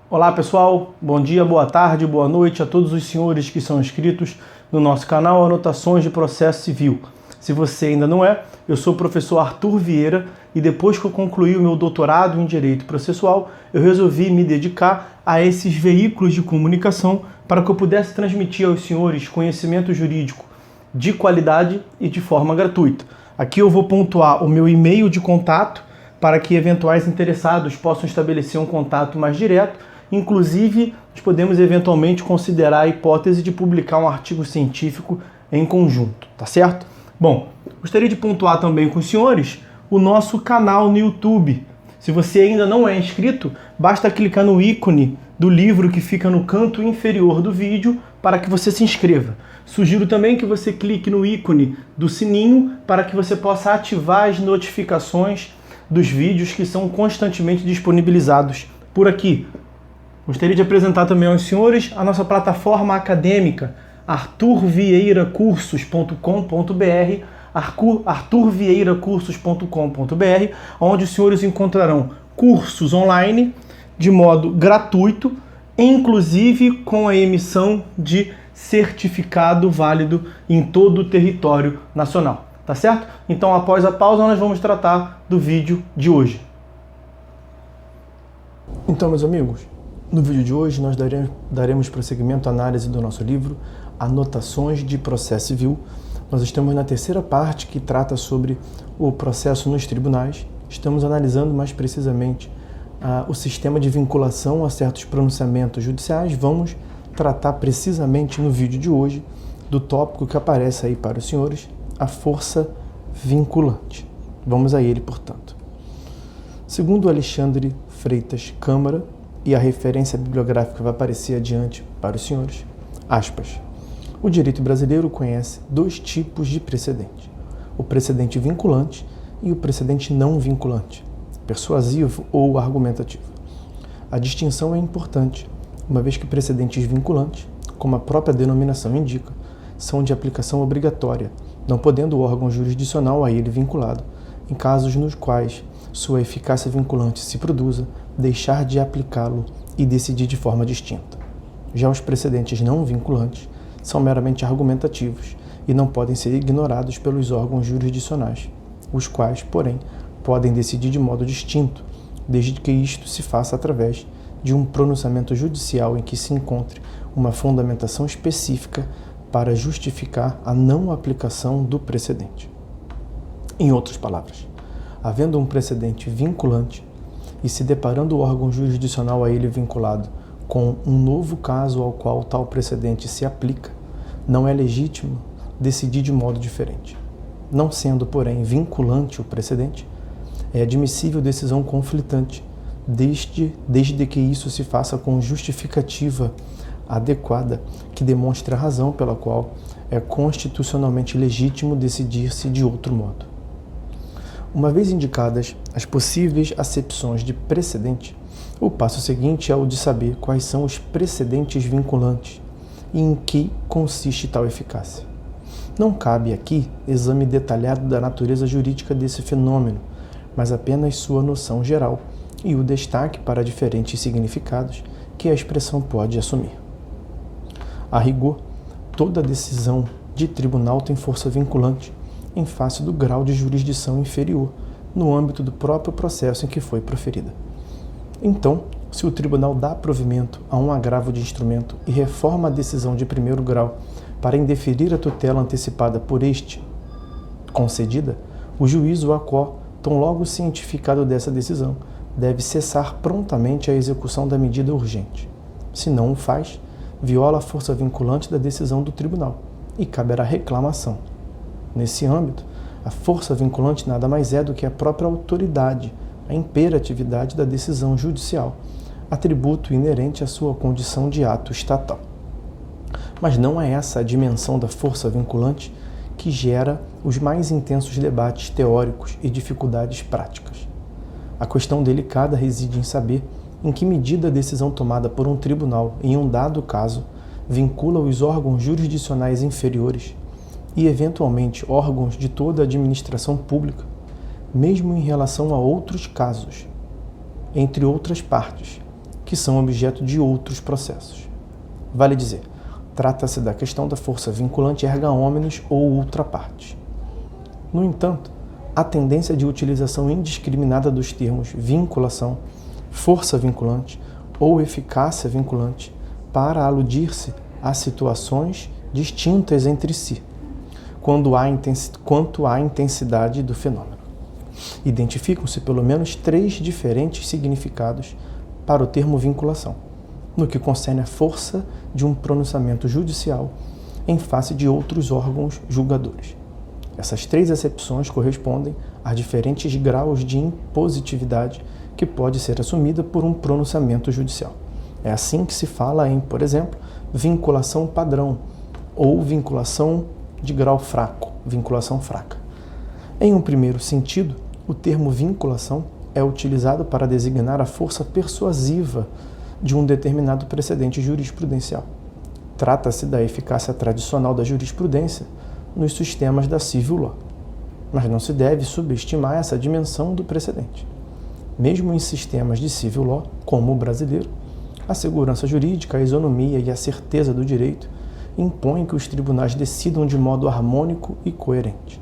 Olá pessoal, bom dia, boa tarde, boa noite a todos os senhores que são inscritos no nosso canal Anotações de Processo Civil. Se você ainda não é, eu sou o professor Arthur Vieira e depois que eu concluí o meu doutorado em Direito Processual, eu resolvi me dedicar a esses veículos de comunicação para que eu pudesse transmitir aos senhores conhecimento jurídico de qualidade e de forma gratuita. Aqui eu vou pontuar o meu e-mail de contato para que eventuais interessados possam estabelecer um contato mais direto. Inclusive, nós podemos eventualmente considerar a hipótese de publicar um artigo científico em conjunto, tá certo? Bom, gostaria de pontuar também com os senhores o nosso canal no YouTube. Se você ainda não é inscrito, basta clicar no ícone do livro que fica no canto inferior do vídeo para que você se inscreva. Sugiro também que você clique no ícone do sininho para que você possa ativar as notificações dos vídeos que são constantemente disponibilizados por aqui. Gostaria de apresentar também aos senhores a nossa plataforma acadêmica, arturvieiracursos.com.br, arturvieiracursos.com.br, onde os senhores encontrarão cursos online de modo gratuito, inclusive com a emissão de certificado válido em todo o território nacional. Tá certo? Então, após a pausa, nós vamos tratar do vídeo de hoje. Então, meus amigos, no vídeo de hoje nós daremos prosseguimento à análise do nosso livro Anotações de Processo Civil. Nós estamos na terceira parte que trata sobre o processo nos tribunais. Estamos analisando mais precisamente o sistema de vinculação a certos pronunciamentos judiciais. Vamos tratar precisamente no vídeo de hoje do tópico que aparece aí para os senhores, a força vinculante. Vamos a ele, portanto. Segundo Alexandre Freitas Câmara, e a referência bibliográfica vai aparecer adiante para os senhores, aspas, o direito brasileiro conhece dois tipos de precedente, o precedente vinculante e o precedente não vinculante, persuasivo ou argumentativo. A distinção é importante, uma vez que precedentes vinculantes, como a própria denominação indica, são de aplicação obrigatória, não podendo o órgão jurisdicional a ele vinculado, em casos nos quais sua eficácia vinculante se produza, deixar de aplicá-lo e decidir de forma distinta. Já os precedentes não vinculantes são meramente argumentativos e não podem ser ignorados pelos órgãos jurisdicionais, os quais, porém, podem decidir de modo distinto, desde que isto se faça através de um pronunciamento judicial em que se encontre uma fundamentação específica para justificar a não aplicação do precedente. Em outras palavras, havendo um precedente vinculante e se deparando o órgão jurisdicional a ele vinculado com um novo caso ao qual tal precedente se aplica, não é legítimo decidir de modo diferente. Não sendo, porém, vinculante o precedente, é admissível decisão conflitante, desde que isso se faça com justificativa adequada que demonstre a razão pela qual é constitucionalmente legítimo decidir-se de outro modo. Uma vez indicadas as possíveis acepções de precedente, o passo seguinte é o de saber quais são os precedentes vinculantes e em que consiste tal eficácia. Não cabe aqui exame detalhado da natureza jurídica desse fenômeno, mas apenas sua noção geral e o destaque para diferentes significados que a expressão pode assumir. A rigor, toda decisão de tribunal tem força vinculante em face do grau de jurisdição inferior no âmbito do próprio processo em que foi proferida. Então, se o tribunal dá provimento a um agravo de instrumento e reforma a decisão de primeiro grau para indeferir a tutela antecipada por este concedida, o juízo a qual, tão logo cientificado dessa decisão, deve cessar prontamente a execução da medida urgente. Se não o faz, viola a força vinculante da decisão do tribunal e caberá reclamação. Nesse âmbito, a força vinculante nada mais é do que a própria autoridade, a imperatividade da decisão judicial, atributo inerente à sua condição de ato estatal. Mas não é essa a dimensão da força vinculante que gera os mais intensos debates teóricos e dificuldades práticas. A questão delicada reside em saber em que medida a decisão tomada por um tribunal em um dado caso vincula os órgãos jurisdicionais inferiores e, eventualmente, órgãos de toda a administração pública, mesmo em relação a outros casos, entre outras partes, que são objeto de outros processos. Vale dizer, trata-se da questão da força vinculante erga omnes ou ultra partes. No entanto, a tendência de utilização indiscriminada dos termos vinculação, força vinculante ou eficácia vinculante para aludir-se a situações distintas entre si, quanto à intensidade do fenômeno. Identificam-se pelo menos 3 diferentes significados para o termo vinculação, no que concerne a força de um pronunciamento judicial em face de outros órgãos julgadores. Essas 3 acepções correspondem a diferentes graus de impositividade que pode ser assumida por um pronunciamento judicial. É assim que se fala em, por exemplo, vinculação padrão ou vinculação de grau fraco, vinculação fraca. Em um primeiro sentido, o termo vinculação é utilizado para designar a força persuasiva de um determinado precedente jurisprudencial. Trata-se da eficácia tradicional da jurisprudência nos sistemas da civil law, mas não se deve subestimar essa dimensão do precedente. Mesmo em sistemas de civil law, como o brasileiro, a segurança jurídica, a isonomia e a certeza do direito impõem que os tribunais decidam de modo harmônico e coerente.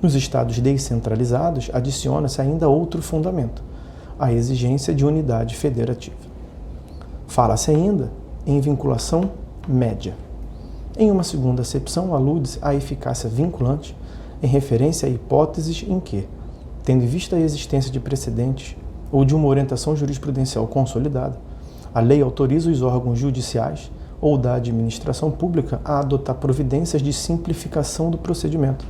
Nos estados descentralizados, adiciona-se ainda outro fundamento, a exigência de unidade federativa. Fala-se ainda em vinculação média. Em uma segunda acepção, alude-se à eficácia vinculante em referência a hipóteses em que, tendo em vista a existência de precedentes ou de uma orientação jurisprudencial consolidada, a lei autoriza os órgãos judiciais ou da administração pública a adotar providências de simplificação do procedimento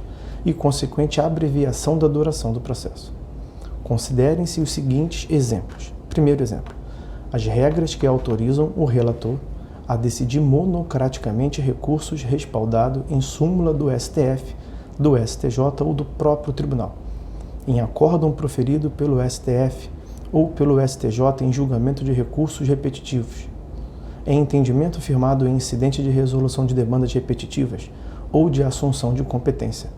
e consequente abreviação da duração do processo. Considerem-se os seguintes exemplos. Primeiro exemplo, as regras que autorizam o relator a decidir monocraticamente recursos respaldado em súmula do STF, do STJ ou do próprio tribunal, em acórdão proferido pelo STF ou pelo STJ em julgamento de recursos repetitivos, em entendimento firmado em incidente de resolução de demandas repetitivas ou de assunção de competência,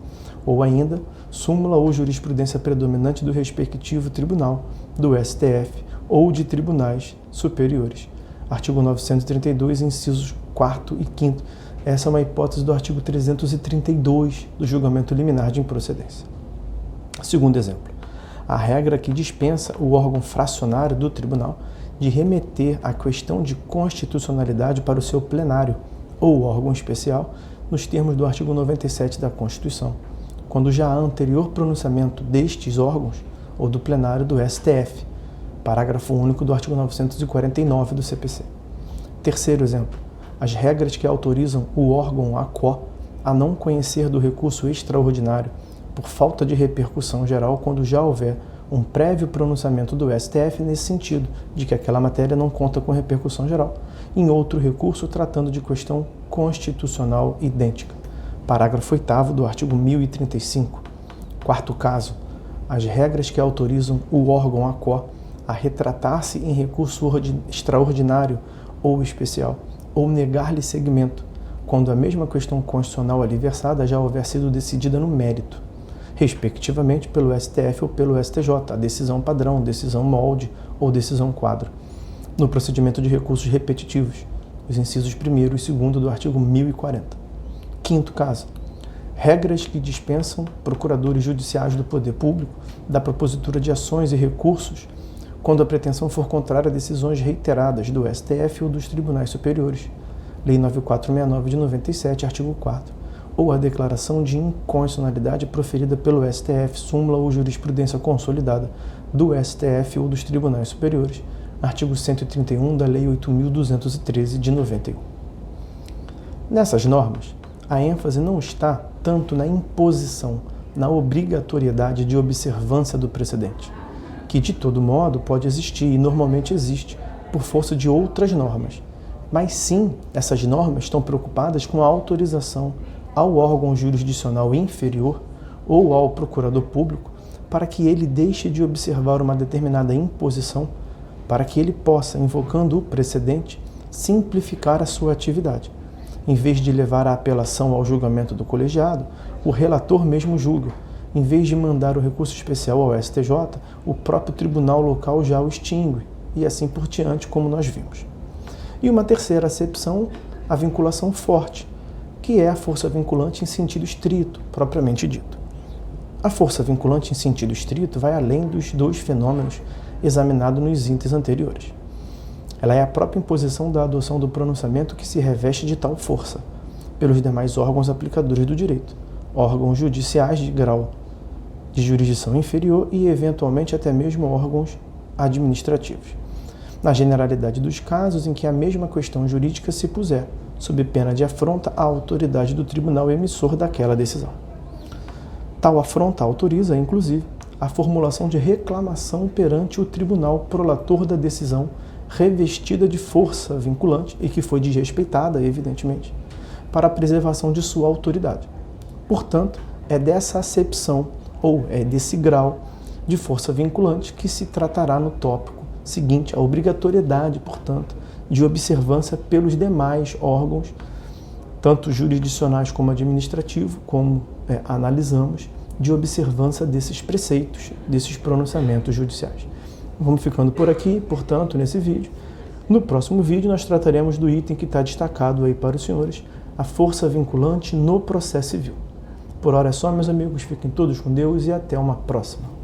ou ainda súmula ou jurisprudência predominante do respectivo tribunal, do STF ou de tribunais superiores. Artigo 932, incisos 4º e 5º. Essa é uma hipótese do artigo 332 do julgamento liminar de improcedência. Segundo exemplo, a regra que dispensa o órgão fracionário do tribunal de remeter a questão de constitucionalidade para o seu plenário ou órgão especial nos termos do artigo 97 da Constituição, quando já há anterior pronunciamento destes órgãos ou do plenário do STF, parágrafo único do artigo 949 do CPC. Terceiro exemplo, as regras que autorizam o órgão ACO a não conhecer do recurso extraordinário por falta de repercussão geral quando já houver um prévio pronunciamento do STF nesse sentido, de que aquela matéria não conta com repercussão geral, em outro recurso tratando de questão constitucional idêntica. Parágrafo 8º do artigo 1035. Quarto caso, as regras que autorizam o órgão ACO a retratar-se em recurso extraordinário ou especial, ou negar-lhe seguimento, quando a mesma questão constitucional ali versada já houver sido decidida no mérito, respectivamente pelo STF ou pelo STJ, a decisão padrão, decisão molde ou decisão quadro, no procedimento de recursos repetitivos, os incisos 1º e 2º do artigo 1040. Quinto caso, regras que dispensam procuradores judiciais do poder público da propositura de ações e recursos quando a pretensão for contrária a decisões reiteradas do STF ou dos tribunais superiores, Lei 9469 de 97, artigo 4º, ou a declaração de inconstitucionalidade proferida pelo STF, súmula ou jurisprudência consolidada do STF ou dos tribunais superiores, artigo 131 da Lei 8.213 de 91. Nessas normas, a ênfase não está tanto na imposição, na obrigatoriedade de observância do precedente, que de todo modo pode existir e normalmente existe por força de outras normas, mas sim essas normas estão preocupadas com a autorização ao órgão jurisdicional inferior ou ao procurador público para que ele deixe de observar uma determinada imposição, para que ele possa, invocando o precedente, simplificar a sua atividade. Em vez de levar a apelação ao julgamento do colegiado, o relator mesmo julga. Em vez de mandar o recurso especial ao STJ, o próprio tribunal local já o extingue, e assim por diante, como nós vimos. E uma terceira acepção, a vinculação forte, que é a força vinculante em sentido estrito, propriamente dito. A força vinculante em sentido estrito vai além dos dois fenômenos examinados nos itens anteriores. Ela é a própria imposição da adoção do pronunciamento que se reveste de tal força pelos demais órgãos aplicadores do direito, órgãos judiciais de grau de jurisdição inferior e, eventualmente, até mesmo órgãos administrativos, na generalidade dos casos em que a mesma questão jurídica se puser, sob pena de afronta à autoridade do tribunal emissor daquela decisão. Tal afronta autoriza, inclusive, a formulação de reclamação perante o tribunal prolator da decisão revestida de força vinculante e que foi desrespeitada, evidentemente, para a preservação de sua autoridade. Portanto, é dessa acepção, ou é desse grau de força vinculante que se tratará no tópico seguinte, a obrigatoriedade, portanto, de observância pelos demais órgãos, tanto jurisdicionais como administrativos, como analisamos, de observância desses preceitos, desses pronunciamentos judiciais. Vamos ficando por aqui, portanto, nesse vídeo. No próximo vídeo, nós trataremos do item que está destacado aí para os senhores, a força vinculante no processo civil. Por hora é só, meus amigos. Fiquem todos com Deus e até uma próxima.